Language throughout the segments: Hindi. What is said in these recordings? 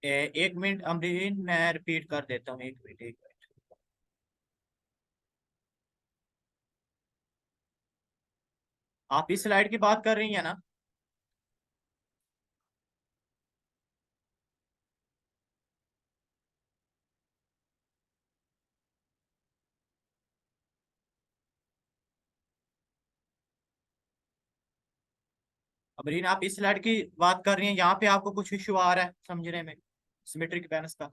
एक मिनट अमरीन, मैं रिपीट कर देता हूँ, एक मिनट एक मिनट। आप इस स्लाइड की बात कर रही हैं ना? अमरीन, आप इस स्लाइड की बात कर रही हैं, यहाँ पे आपको कुछ इशू आ रहा है समझने में सिमेट्रिक बैलेंस का?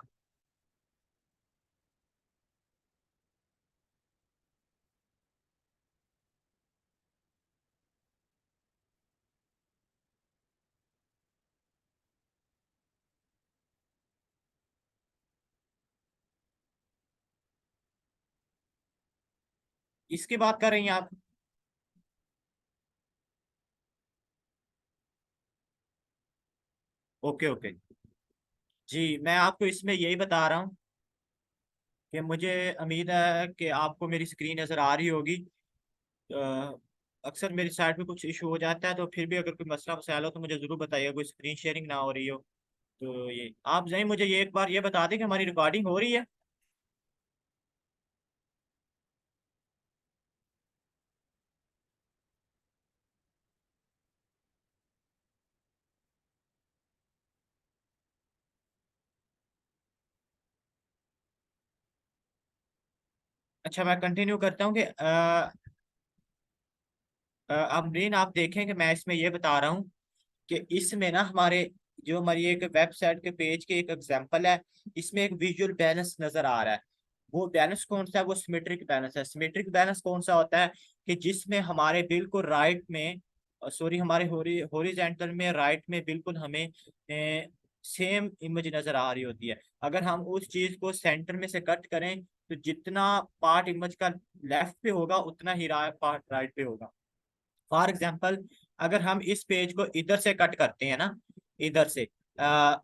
इसकी बात कर रही हैं आप? Okay okay. जी, मैं आपको इसमें यही बता रहा हूँ कि मुझे उम्मीद है कि आपको मेरी स्क्रीन नज़र आ रही होगी। अ, अक्सर मेरी साइड पे कुछ इशू हो जाता है, तो फिर भी अगर कोई मसला मसाइल हो तो मुझे ज़रूर बताइएगा, कोई स्क्रीन शेयरिंग ना हो रही हो। तो ये आप जरा मुझे ये एक बार ये बता दें कि हमारी रिकॉर्डिंग हो रही है। अच्छा, मैं कंटिन्यू करता हूँ कि अमरीन, आप देखें कि मैं इसमें ये बता रहा हूँ कि इसमें ना हमारे जो हमारी एक वेबसाइट के पेज के एक एग्जांपल है, इसमें एक विजुअल बैलेंस नजर आ रहा है। वो बैलेंस कौन सा है? वो सिमेट्रिक बैलेंस है। सिमेट्रिक बैलेंस कौन सा होता है? कि जिसमें हमारे बिल्कुल राइट में, सॉरी, हमारे हॉरिजॉन्टल में राइट में बिल्कुल हमें सेम इमेज नजर आ रही होती है। अगर हम उस चीज को सेंटर में से कट करें तो जितना पार्ट इमेज का लेफ्ट पे होगा उतना ही पार्ट राइट पे होगा। फॉर एग्जाम्पल, अगर हम इस पेज को इधर से कट करते हैं ना, इधर से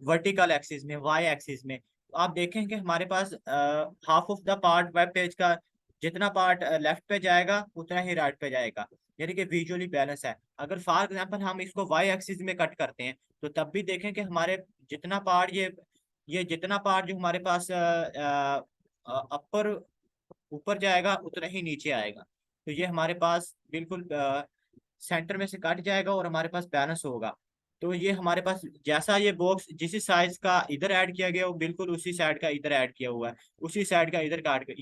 वर्टिकल एक्सिस में, वाई एक्सिस में, तो आप देखें कि हमारे पास half of the part web page का जितना पार्ट लेफ्ट पे जाएगा उतना ही राइट पे जाएगा, यानी कि विजुअली बैलेंस है। अगर फॉर एग्जाम्पल हम इसको वाई एक्सिस में कट करते हैं तो तब भी देखें कि हमारे जितना पार्ट ये जितना पार्ट जो हमारे पास अपर ऊपर जाएगा उतना ही नीचे आएगा। तो ये हमारे पास बिल्कुल सेंटर में से कट जाएगा और हमारे पास बैलेंस होगा। तो ये हमारे पास जैसा ये बॉक्स जिस साइज का इधर ऐड किया गया वो बिल्कुल उसी साइड का इधर ऐड किया हुआ है, उसी साइड का इधर काट के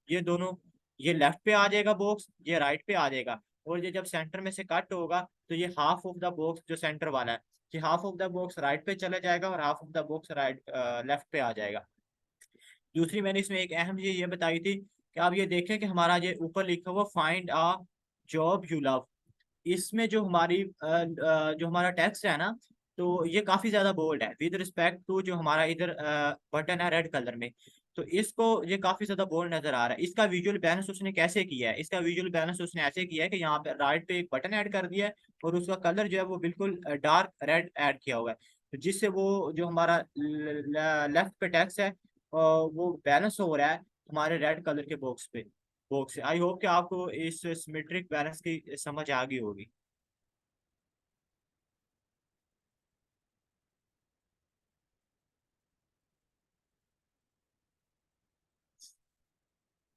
ये दोनों, ये लेफ्ट पे आ जाएगा बॉक्स, ये राइट पे आ जाएगा। और ये जब सेंटर में से कट होगा तो ये हाफ ऑफ द बॉक्स जो सेंटर वाला है, ये half of the box right पे चला जाएगा और half of the box right left पे आ जाएगा। दूसरी मैंने इसमें एक अहम चीज ये बताई थी कि आप ये देखें कि हमारा ये ऊपर लिखा हुआ find a job you love, इसमें जो हमारा टेक्स्ट है ना, तो ये काफी ज्यादा बोल्ड है विद रिस्पेक्ट टू जो हमारा इधर बटन है रेड कलर में। तो इसको ये काफी ज्यादा बोल्ड नजर आ रहा है। इसका विजुअल बैलेंस उसने कैसे किया है? इसका विजुअल बैलेंस उसने ऐसे किया है कि यहाँ पे राइट पे एक बटन ऐड कर दिया है और उसका कलर जो है वो बिल्कुल डार्क रेड ऐड किया हुआ है, तो जिससे वो जो हमारा लेफ्ट पे टेक्स्ट है वो बैलेंस हो रहा है हमारे रेड कलर के बॉक्स से। आई होप कि आपको इस सिमेट्रिक बैलेंस की समझ आ गई होगी।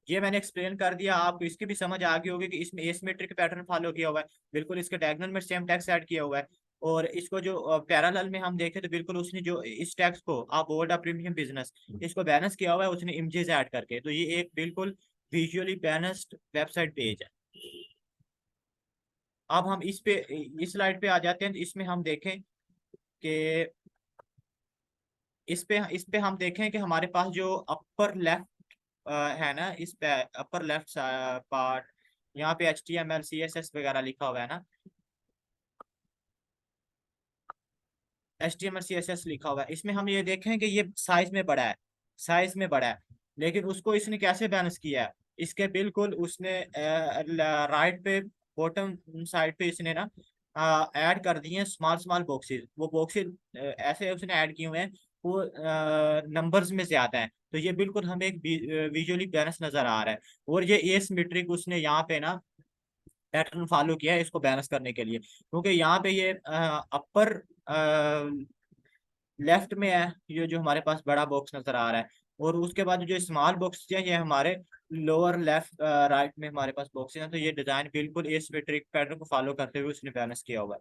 ये मैंने एक्सप्लेन कर दिया, आपको इसकी भी समझ आ गई होगी कि इसमें एसिमेट्रिक पैटर्न फॉलो किया हुआ है, बिल्कुल इसके डायगोनल में सेम टेक्स्ट ऐड किया हुआ है। और इसको जो पैरेलल में हम देखें तो बिल्कुल उसने जो इस टेक्स्ट को आप बोल्ड प्रीमियम बिजनेस इसको बैलेंस किया हुआ है उसने इमेजेस ऐड करके। तो ये एक बिल्कुल विजुअली बैलेंस्ड वेबसाइट पेज है। अब हम इस स्लाइड पे आ जाते हैं, तो इसमें हम देखें कि इस पे हम देखें कि हमारे पास जो अपर लेफ्ट है ना, इस पे अपर लेफ्ट पार्ट, यहाँ पे HTML CSS वगैरह लिखा हुआ है ना, HTML CSS लिखा हुआ है, इसमें हम ये देखें कि ये साइज में बड़ा है, साइज में बड़ा है। लेकिन उसको इसने कैसे बैलेंस किया है? इसके बिल्कुल उसने राइट पे बॉटम साइड पे इसने ना ऐड कर दिए हैं स्मॉल स्मॉल बॉक्सेस। वो बॉक्सेस ऐसे उसने ऐड किए हुए हैं, वो नंबर्स में से आता है। तो ये बिल्कुल हमें एक विजुअली बैलेंस नजर आ रहा है। और ये एसिमेट्रिक उसने यहाँ पे ना पैटर्न फॉलो किया है इसको बैलेंस करने के लिए, क्योंकि यहाँ पे ये अपर लेफ्ट में है ये जो हमारे पास बड़ा बॉक्स नजर आ रहा है, और उसके बाद जो स्मॉल बॉक्स है ये हमारे लोअर लेफ्ट राइट में हमारे पास बॉक्सेस हैं। तो ये डिजाइन बिल्कुल इस ट्रिक पैटर्न को फॉलो करते हुए उसने बैलेंस किया हुआ है।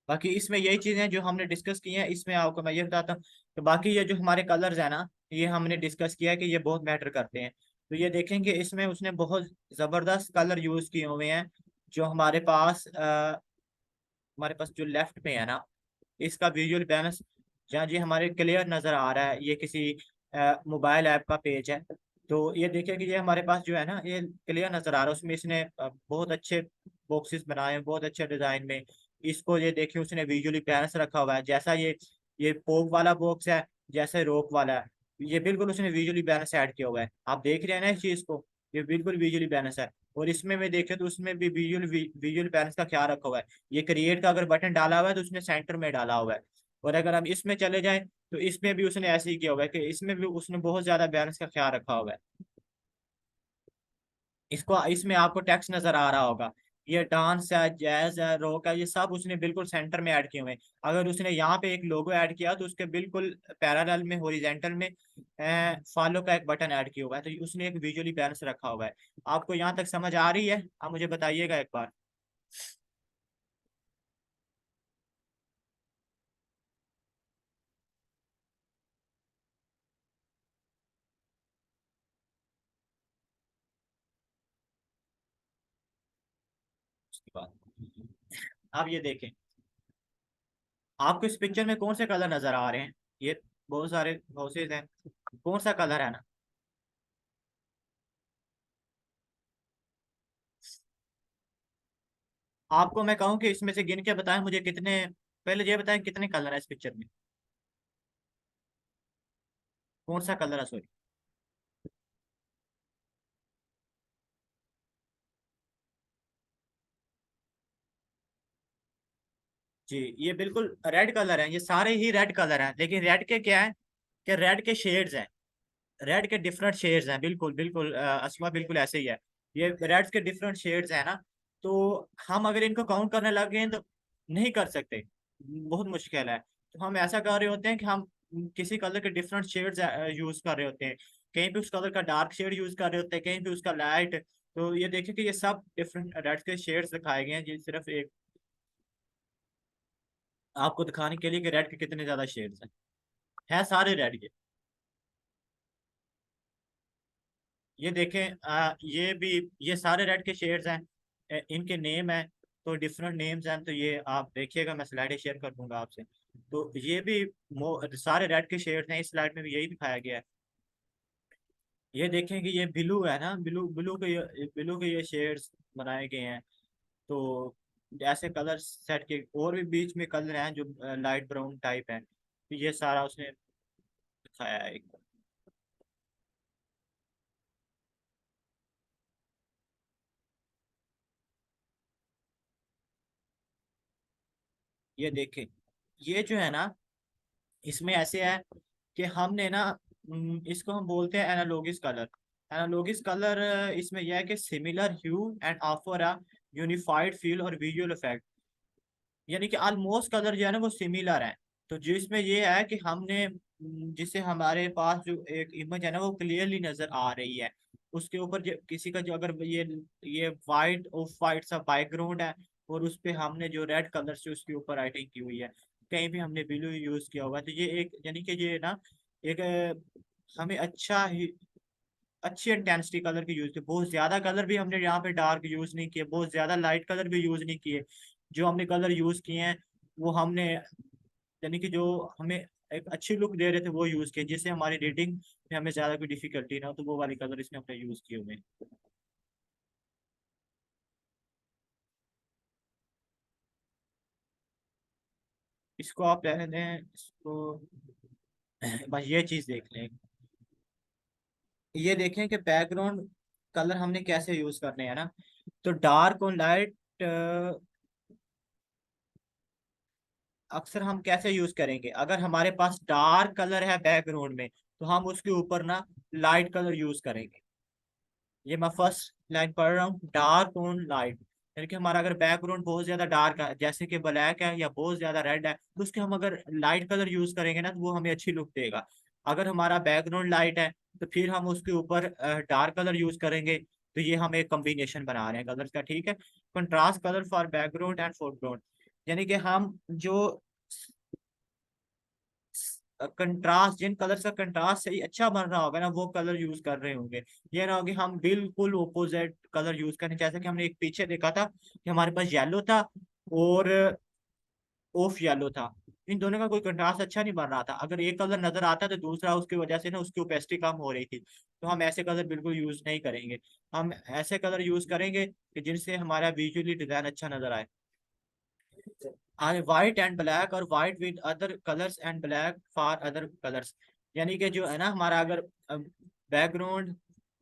बाकी इसमें यही चीजें जो हमने डिस्कस की हैं, इसमें आपको मैं ये बताता हूँ। तो बाकी ये जो हमारे कलर्स है ना, ये हमने डिस्कस किया है कि ये बहुत मैटर करते हैं। तो ये देखेंगे इसमें उसने बहुत जबरदस्त कलर यूज किए हुए हैं। जो हमारे पास जो लेफ्ट में है ना, इसका विजुअल बैलेंस जहाँ जी हमारे क्लियर नजर आ रहा है, ये किसी मोबाइल ऐप का पेज है। तो ये देखिए कि ये हमारे पास जो है ना, ये क्लियर नजर आ रहा है, उसमें इसने बहुत अच्छे बॉक्सेस बनाए हैं, बहुत अच्छे डिजाइन में। इसको ये देखिए उसने विजुअली बैलेंस रखा हुआ है, जैसा ये पोक वाला बॉक्स है, जैसे रोप वाला है। ये बिल्कुल उसने विजुअली बैलेंस ऐड किया हुआ है, आप देख रहे हैं ना इस चीज को, ये बिल्कुल विजुअली बैलेंस है। और इसमें मैं देखे तो उसमें भी विजुअल बैलेंस का ख्याल रखा हुआ है। ये क्रिएट का अगर बटन डाला हुआ है तो उसने सेंटर में डाला हुआ है। और अगर हम इसमें चले जाएं तो इसमें भी उसने ऐसे ही किया हुआ है कि इसमें भी उसने बहुत ज्यादा बैलेंस का ख्याल रखा हुआ है। इसको इसमें आपको टेक्स्ट नजर आ रहा होगा, ये डांस है, जैज है, रॉक है, ये सब उसने बिल्कुल सेंटर में ऐड किए हुए हैं। अगर उसने यहाँ पे एक लोगो ऐड किया तो उसके बिल्कुल पैरेलल में हॉरिजेंटल में फॉलो का एक बटन ऐड किया हुआ है। तो उसने एक विजुअली बैलेंस रखा हुआ है। आपको यहाँ तक समझ आ रही है? आप मुझे बताइएगा एक बार। उसके बाद आप ये देखें, आपको इस पिक्चर में कौन से कलर नजर आ रहे हैं? ये बहुत सारे हाउसेज हैं, कौन सा कलर है ना? आपको मैं कहूँ कि इसमें से गिन के बताएं मुझे कितने, पहले ये बताएं कितने कलर है इस पिक्चर में, कौन सा कलर है, सॉरी। जी, ये बिल्कुल रेड कलर है, ये सारे ही रेड कलर हैं, लेकिन रेड के क्या है कि रेड के शेड्स हैं, रेड के डिफरेंट शेड्स हैं, बिल्कुल बिल्कुल असमा बिल्कुल ऐसे ही है। ये रेड्स के डिफरेंट शेड्स हैं ना, तो हम अगर इनको काउंट करने लग गए तो नहीं कर सकते, बहुत मुश्किल है। तो हम ऐसा कर रहे होते हैं कि हम किसी कलर के डिफरेंट शेड्स यूज कर रहे होते हैं। कहीं पे उस कलर का डार्क शेड यूज कर रहे होते हैं, कहीं पे उसका लाइट। तो ये देखिए कि ये सब डिफरेंट रेड के शेड्स दिखाए गए हैं, ये सिर्फ एक आपको दिखाने के लिए कि रेड के कितने ज्यादा शेड्स हैं। है सारे रेड के। ये देखें ये भी, ये सारे रेड के शेड्स हैं, इनके नेम है, तो डिफरेंट नेम्स हैं। तो ये आप देखिएगा, मैं स्लाइडें शेयर कर दूंगा आपसे। तो ये भी सारे रेड के शेड्स हैं, इस स्लाइड में भी यही दिखाया गया है। ये देखें कि ये ब्लू है ना, ब्लू के ये शेड्स बनाए गए हैं। तो ऐसे कलर सेट के और भी बीच में कलर हैं जो लाइट ब्राउन टाइप है, तो ये सारा उसने दिखाया है एक। ये देखें, ये जो है ना, इसमें ऐसे है कि हमने ना इसको हम बोलते हैं एनालॉगस कलर। एनालॉगस कलर इसमें यह है कि similar hue and offer a unified feel और विजुअल इफेक्ट, यानी कि ऑलमोस्ट कलर जो है ना वो सिमिलर है। तो जिसमें ये है कि हमने जिसे हमारे पास जो एक इमेज है ना वो क्लियरली नजर आ रही है, उसके ऊपर जो किसी का जो अगर ये वाइट ऑफ वाइट सा बैकग्राउंड है, और उस पे हमने जो रेड कलर से उसके ऊपर राइटिंग की हुई है, कहीं भी हमने ब्लू यूज किया हुआ है, तो ये एक यानी कि ये ना एक हमें अच्छी इंटेंसिटी कलर की यूज की। बहुत ज्यादा कलर भी हमने यहाँ पे डार्क यूज नहीं किए, बहुत ज्यादा लाइट कलर भी यूज नहीं किए। जो हमने कलर यूज किए हैं वो हमने यानी कि जो हमें एक अच्छी लुक दे रहे थे वो यूज किए, जिससे हमारी रीडिंग में हमें ज्यादा कोई डिफिकल्टी ना हो, तो वो वाली कलर इसमें हमने यूज किए हुए हैं। इसको आप रहने दें इसको, बस ये चीज देख लें। ये देखें कि बैकग्राउंड कलर हमने कैसे यूज करने हैं ना। तो डार्क और लाइट अक्सर हम कैसे यूज करेंगे, अगर हमारे पास डार्क कलर है बैकग्राउंड में, तो हम उसके ऊपर ना लाइट कलर यूज करेंगे। ये मैं फर्स्ट लाइन पढ़ रहा हूँ, डार्क ऑन लाइट। यानी कि हमारा अगर बैकग्राउंड बहुत ज्यादा डार्क है, जैसे कि ब्लैक है या बहुत ज्यादा रेड है, तो उसके हम अगर लाइट कलर यूज करेंगे ना, तो वो हमें अच्छी लुक देगा। अगर हमारा बैकग्राउंड लाइट है, तो फिर हम उसके ऊपर डार्क कलर यूज करेंगे। तो ये हम एक कॉम्बिनेशन बना रहे हैं कलर्स का, ठीक है। Contrast colour for background and foreground, यानी कि हम जो कंट्रास्ट, जिन कलर्स का कंट्रास्ट सही अच्छा बन रहा होगा ना, वो कलर यूज कर रहे होंगे। ये ना हो कि हम बिल्कुल ओपोजिट कलर यूज करें। जैसे कि हमने एक पीछे देखा था कि हमारे पास येलो था और ऑफ येलो था, इन दोनों का कोई कंट्रास्ट अच्छा नहीं बन रहा था। अगर एक कलर नजर आता तो दूसरा उसकी वजह से ना उसकी ओपेसिटी कम हो रही थी। तो हम ऐसे कलर बिल्कुल यूज नहीं करेंगे। हम ऐसे कलर यूज करेंगे कि जिनसे हमारा विजुअली डिजाइन अच्छा नजर आए। आगे व्हाइट एंड ब्लैक, और white with other colours and black for other colours. यानी कि जो है ना हमारा, अगर बैकग्राउंड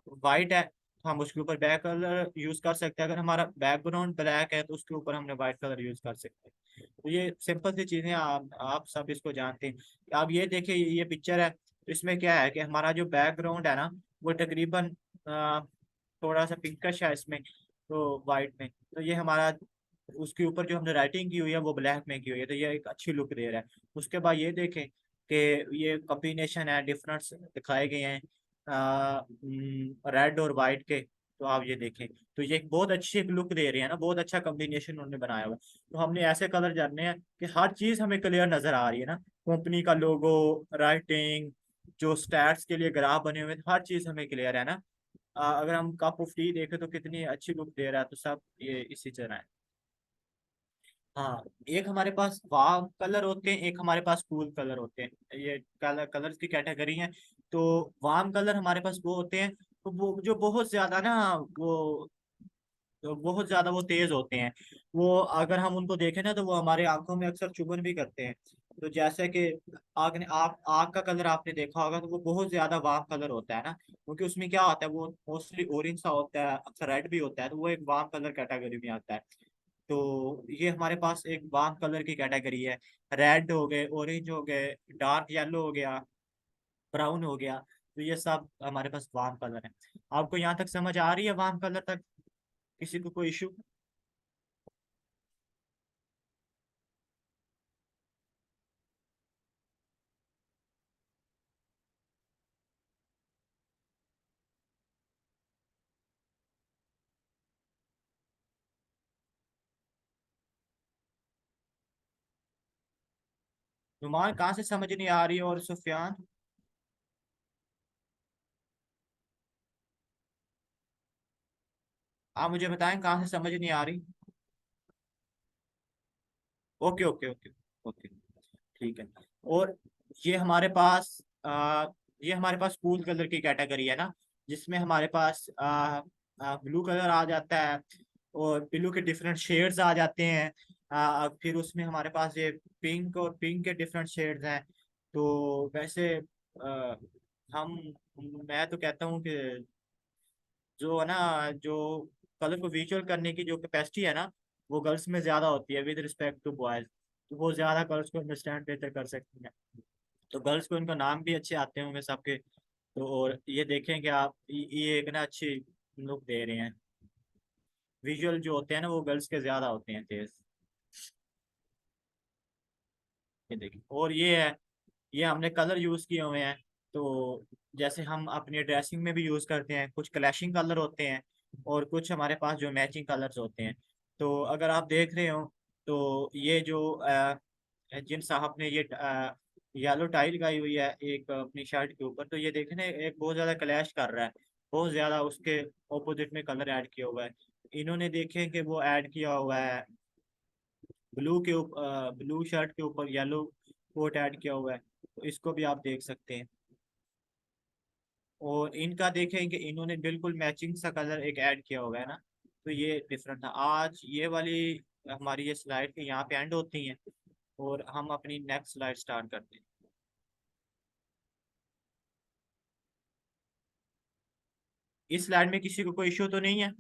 व्हाइट है तो हम उसके ऊपर ब्लैक कलर यूज कर सकते हैं। अगर हमारा बैकग्राउंड ब्लैक है तो उसके ऊपर हमने व्हाइट कलर यूज कर सकते हैं। तो ये सिंपल सी चीजें, आप सब इसको जानते हैं। अब ये देखिए, ये पिक्चर है, तो इसमें क्या है कि हमारा जो बैकग्राउंड है ना, वो तकरीबन थोड़ा सा पिंकश है इसमें, तो वाइट में। तो ये हमारा, उसके ऊपर जो हमने राइटिंग की हुई है वो ब्लैक में की हुई है, तो ये एक अच्छी लुक दे रहा है। उसके बाद ये देखें कि ये कॉम्बिनेशन है, डिफरेंस दिखाए गए हैं रेड और वाइट के। तो आप ये देखें, तो ये एक बहुत अच्छी एक लुक दे रही है ना, बहुत अच्छा कॉम्बिनेशन उन्होंने बनाया हुआ है। तो हमने ऐसे कलर जानने हैं कि हर चीज हमें क्लियर नजर आ रही है ना, कंपनी का लोगो, राइटिंग, जो स्टैट्स के लिए ग्राफ बने हुए हैं, हर चीज हमें क्लियर है ना। अगर हम कप ऑफ टी देखें तो कितनी अच्छी लुक दे रहा है, तो सब ये इसी तरह है। हाँ, एक हमारे पास वार्म कलर होते हैं, एक हमारे पास कूल कलर होते हैं, ये कलर्स की कैटेगरी है। तो वार्म कलर हमारे पास वो होते हैं, तो वो जो बहुत ज्यादा ना, वो तो बहुत ज्यादा वो तेज होते हैं। वो अगर हम उनको देखें ना, तो वो हमारे आंखों में अक्सर चुभन भी करते हैं। तो जैसे कि आग का कलर आपने देखा होगा, तो वो बहुत ज्यादा वार्म कलर होता है ना, क्योंकि उसमें क्या होता है, वो मोस्टली ऑरेंज सा होता है, अक्सर रेड भी होता है, तो वो एक वार्म कलर कैटेगरी में आता है। तो ये हमारे पास एक वार्म कलर की कैटेगरी है। रेड हो गए, ऑरेंज हो गए, डार्क येलो हो गया, ब्राउन हो गया, तो ये सब हमारे पास वार्म कलर है। आपको यहाँ तक समझ आ रही है वार्म कलर तक? किसी को कोई इशू? नुमान कहाँ से समझ नहीं आ रही है, और सुफियान आप मुझे बताएं कहाँ से समझ नहीं आ रही। ओके ओके ओके ओके, ठीक है। और ये हमारे पास ये हमारे पास कूल कलर की कैटेगरी है ना, जिसमें हमारे पास ब्लू कलर आ जाता है, और ब्लू के डिफरेंट शेड्स आ जाते हैं। फिर उसमें हमारे पास ये पिंक, और पिंक के डिफरेंट शेड्स हैं। तो वैसे आ, हम मैं तो कहता हूँ कि जो है ना, जो कलर को विजुअल करने की जो कैपेसिटी है ना, वो गर्ल्स में ज्यादा होती है विद रिस्पेक्ट टू बॉयज। तो वो ज्यादा गर्ल्स को अंडरस्टैंड बेहतर कर सकती हैं। तो गर्ल्स को इनका नाम भी अच्छे आते होंगे सबके। तो और ये देखें कि आप ये एक ना अच्छी लुक दे रहे हैं। विजुअल जो होते हैं ना, वो गर्ल्स के ज्यादा होते हैं तेज। ये देखिए, और ये है, ये हमने कलर यूज किए हुए हैं। तो जैसे हम अपनी ड्रेसिंग में भी यूज करते हैं, कुछ क्लैशिंग कलर होते हैं, और कुछ हमारे पास जो मैचिंग कलर्स होते हैं। तो अगर आप देख रहे हो, तो ये जो जिन साहब ने ये येलो टाई लगाई हुई है एक अपनी शर्ट के ऊपर, तो ये देखें ना, एक बहुत ज्यादा क्लैश कर रहा है, बहुत ज्यादा उसके ऑपोजिट में कलर ऐड किया हुआ है। इन्होंने देखे कि वो ऐड किया हुआ है ब्लू के ऊपर, ब्लू शर्ट के ऊपर येलो कोट ऐड किया हुआ है, तो इसको भी आप देख सकते हैं। और इनका देखें कि इन्होंने बिल्कुल मैचिंग सा कलर एक ऐड किया हुआ है ना, तो ये डिफरेंट था। आज ये वाली हमारी ये स्लाइड के यहाँ पे एंड होती हैं, और हम अपनी नेक्स्ट स्लाइड स्टार्ट करते हैं। इस स्लाइड में किसी को कोई इशू तो नहीं है?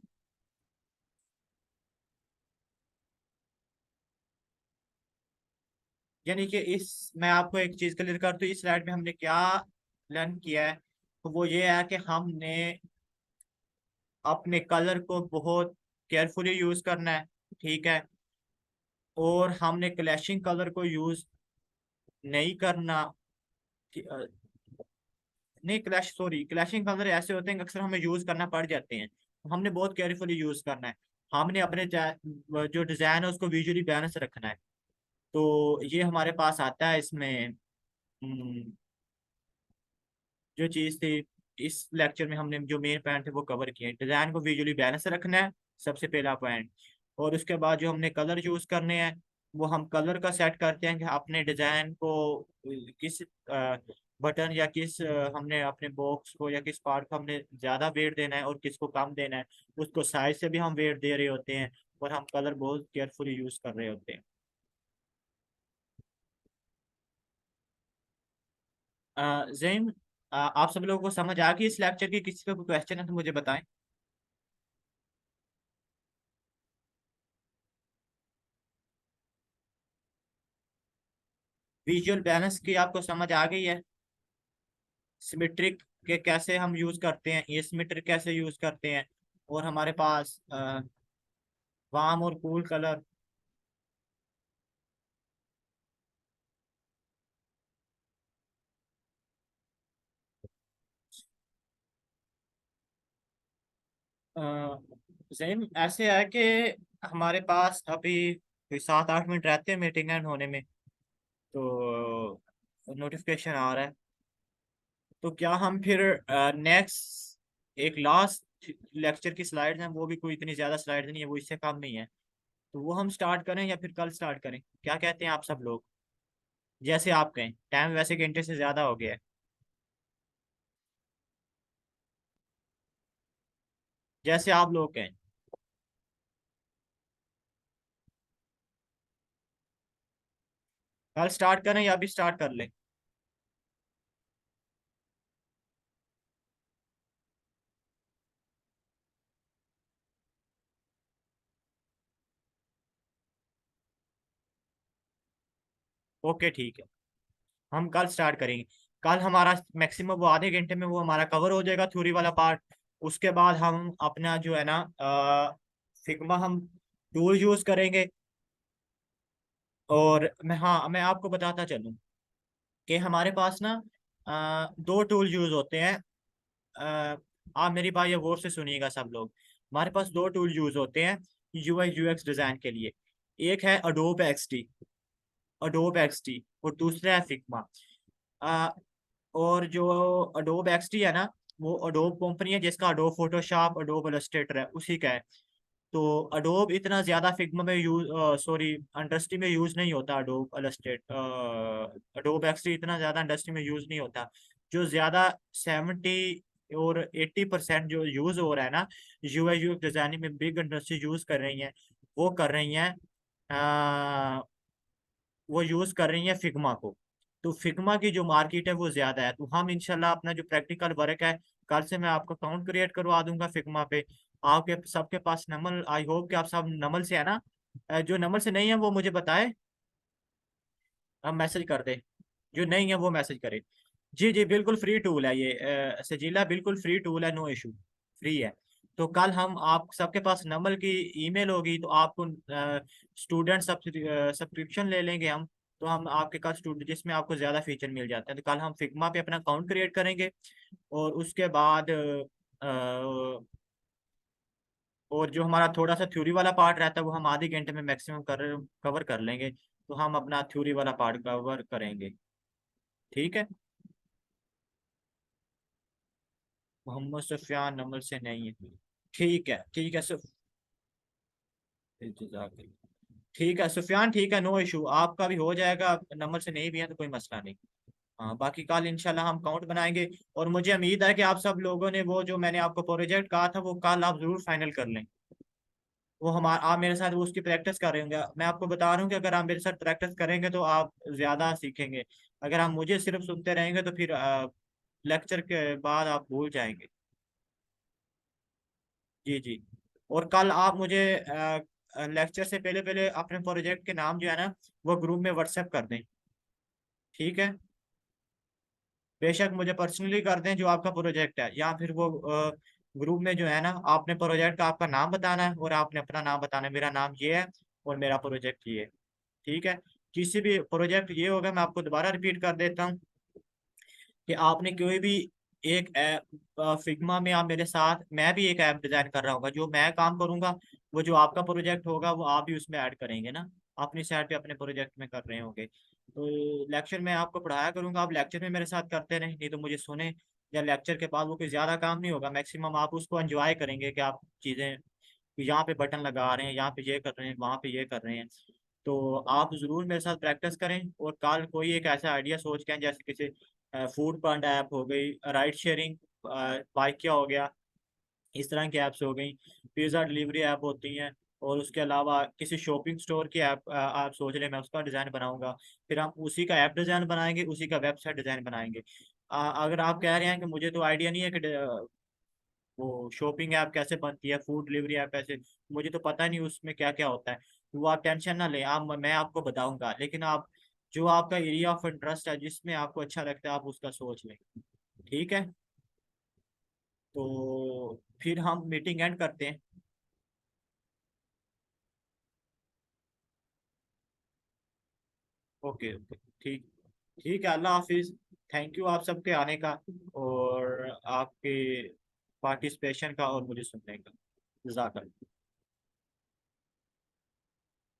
यानी कि इस, मैं आपको एक चीज क्लियर कर दूं, इस स्लाइड में हमने क्या लर्न किया है तो वो ये है कि हमने अपने कलर को बहुत केयरफुली यूज करना है। ठीक है। और हमने क्लैशिंग कलर को यूज नहीं करना। नहीं, क्लैशिंग कलर ऐसे होते हैं कि अक्सर हमें यूज करना पड़ जाते हैं, तो हमने बहुत केयरफुली यूज करना है। हमने अपने जो डिजाइन है उसको विजुअली बैलेंस रखना है। तो ये हमारे पास आता है इसमें। जो चीज थी, इस लेक्चर में हमने जो मेन पॉइंट थे वो कवर किए। डिजाइन को विजुअली बैलेंस रखना है, सबसे पहला पॉइंट। और उसके बाद जो हमने कलर चूज करने हैं, वो हम कलर का सेट करते हैं कि अपने डिजाइन को किस बटन या किस हमने अपने बॉक्स को या किस पार्ट को हमने ज्यादा वेट देना है और किसको कम देना है। उसको साइज से भी हम वेट दे रहे होते हैं, और हम कलर बहुत केयरफुली यूज कर रहे होते हैं। जैन, आप सब लोगों को समझ आ गई इस लेक्चर की? किसी का कोई क्वेश्चन है तो मुझे बताएं। विजुअल बैलेंस की आपको समझ आ गई है? सिमेट्रिक के कैसे हम यूज करते हैं, एसिमेट्रिक कैसे यूज करते हैं, और हमारे पास वार्म और कूल कलर। सेम ऐसे है कि हमारे पास अभी कोई 7-8 मिनट रहते हैं मीटिंग एंड होने में। तो नोटिफिकेशन आ रहा है। तो क्या हम फिर नेक्स्ट एक लास्ट लेक्चर की स्लाइड्स हैं, वो भी कोई इतनी ज्यादा स्लाइड्स नहीं है, वो इससे कम नहीं है, तो वो हम स्टार्ट करें या फिर कल स्टार्ट करें? क्या कहते हैं आप सब लोग? जैसे आप कहें, टाइम वैसे घंटे से ज्यादा हो गया है। जैसे आप लोग कहें। कल स्टार्ट करें या अभी स्टार्ट कर लें? ओके ठीक है, हम कल स्टार्ट करेंगे। कल हमारा मैक्सिमम वो आधे घंटे में वो हमारा कवर हो जाएगा थ्योरी वाला पार्ट। उसके बाद हम अपना जो है ना फिग्मा हम टूल यूज करेंगे। और मैं आपको बताता चलूं कि हमारे पास ना दो टूल यूज होते हैं। अ, आप मेरी बात ये गौर से सुनिएगा सब लोग। हमारे पास दो टूल यूज होते हैं यूआई यूएक्स डिजाइन के लिए। एक है अडोब एक्सटी और दूसरा है फिग्मा। और जो अडोब एक्सटी है ना, वो अडोब कंपनी है जिसका अडोब फोटोशॉप अडोब इलस्ट्रेटर है, उसी का है। तो अडोब इतना ज्यादा फिग्मा में यूज, सॉरी, इंडस्ट्री में यूज नहीं होता। अडोब एक्सटी इतना ज्यादा इंडस्ट्री में यूज नहीं होता। जो ज्यादा 70 और 80% जो यूज हो रहा है ना, यूआई यूएक्स डिजाइनिंग में बिग इंडस्ट्री यूज कर रही है, वो कर रही है वो यूज कर रही है फिग्मा को। तो फिग्मा की जो मार्केट है वो ज्यादा है। तो हम इंशाल्लाह अपना जो प्रैक्टिकल वर्क है, कल से मैं आपको अकाउंट क्रिएट करवा दूंगा फिग्मा पे। आपके सबके पास नमल, आई होप कि आप सब नमल से है ना? जो नमल से नहीं है वो मुझे बताए, हम मैसेज कर दे। जो नहीं है वो मैसेज करे। जी जी, बिल्कुल फ्री टूल है ये। सजीला बिल्कुल फ्री टूल है, नो इशू, फ्री है। तो कल हम आप सबके पास नंबर की ईमेल होगी, तो आपको स्टूडेंट सब्सक्रिप्शन ले लेंगे हम। तो हम आपके पास स्टूडेंट जिसमें आपको ज़्यादा फीचर मिल जाते हैं, तो कल हम फिग्मा पे अपना अकाउंट क्रिएट करेंगे। और उसके बाद और जो हमारा थोड़ा सा थ्योरी वाला पार्ट रहता है वो हम आधे घंटे में मैक्सिमम कवर कर लेंगे। तो हम अपना थ्योरी वाला पार्ट कवर करेंगे। ठीक है। मोहम्मद सुफियान नंबर से नहीं है? ठीक है ठीक है ठीक है सुफियान, ठीक है, नो इशू, आपका भी हो जाएगा। नंबर से नहीं भी है तो कोई मसला नहीं। हाँ, बाकी कल इंशाल्लाह हम काउंट बनाएंगे। और मुझे उम्मीद है कि आप सब लोगों ने वो जो मैंने आपको प्रोजेक्ट कहा था वो कल आप जरूर फाइनल कर लें। वो हमारा आप मेरे साथ वो उसकी प्रैक्टिस कर रहे होंगे। मैं आपको बता रहा हूँ कि अगर आप मेरे साथ प्रैक्टिस करेंगे तो आप ज्यादा सीखेंगे। अगर आप मुझे सिर्फ सुनते रहेंगे तो फिर लेक्चर के बाद आप भूल जाएंगे। जी जी। और कल आप मुझे लेक्चर से पहले पहले अपने प्रोजेक्ट के नाम जो है ना वो ग्रुप में व्हाट्सएप कर दें। ठीक है। बेशक मुझे पर्सनली कर दें जो आपका प्रोजेक्ट है, या फिर वो ग्रुप में जो है ना, आपने प्रोजेक्ट का आपका नाम बताना है और आपने अपना नाम बताना है, मेरा नाम ये है और मेरा प्रोजेक्ट ये है। ठीक है। किसी भी प्रोजेक्ट ये होगा, मैं आपको दोबारा रिपीट कर देता हूँ कि आपने कोई भी एक ऐप फिग्मा में, आप मेरे साथ, मैं भी एक ऐप डिजाइन कर रहा हूँ, जो मैं काम करूंगा वो जो आपका प्रोजेक्ट होगा वो आप भी उसमें ऐड करेंगे ना, अपनी साइड पे अपने प्रोजेक्ट में कर रहे होंगे। तो लेक्चर में आपको पढ़ाया करूंगा, आप लेक्चर में मेरे साथ करते रहें, नहीं तो मुझे सुने, या लेक्चर के बाद वो कोई ज्यादा काम नहीं होगा, मैक्सिमम आप उसको एंजॉय करेंगे कि आप चीजें यहाँ पे बटन लगा रहे हैं, यहाँ पे ये कर रहे हैं, वहाँ पे ये कर रहे हैं। तो आप जरूर मेरे साथ प्रैक्टिस करें, और कल कोई एक ऐसा आइडिया सोच के आएं, जैसे किसी फूड पांडा ऐप हो गई, राइड शेयरिंग बाइकिया हो गया, इस तरह की ऐप्स हो गई, पिज्ज़ा डिलीवरी ऐप होती हैं, और उसके अलावा किसी शॉपिंग स्टोर की ऐप आप सोच रहे हैं, मैं उसका डिज़ाइन बनाऊंगा, फिर हम उसी का ऐप डिज़ाइन बनाएंगे, उसी का वेबसाइट डिज़ाइन बनाएंगे। अगर आप कह रहे हैं कि मुझे तो आइडिया नहीं है कि वो शॉपिंग ऐप कैसे बनती है, फूड डिलीवरी ऐप कैसे, मुझे तो पता नहीं उसमें क्या क्या होता है, तो वो आप टेंशन ना लें, आप, मैं आपको बताऊंगा, लेकिन आप जो आपका एरिया ऑफ इंटरेस्ट है, जिसमें आपको अच्छा लगता है, आप उसका सोच लें। ठीक है। तो फिर हम मीटिंग एंड करते हैं। Okay okay. ठीक। ठीक है, अल्लाह हाफिज। थैंक यू आप सबके आने का, और आपके पार्टिसिपेशन का, और मुझे सुनने का। जज़ाकल्लाह।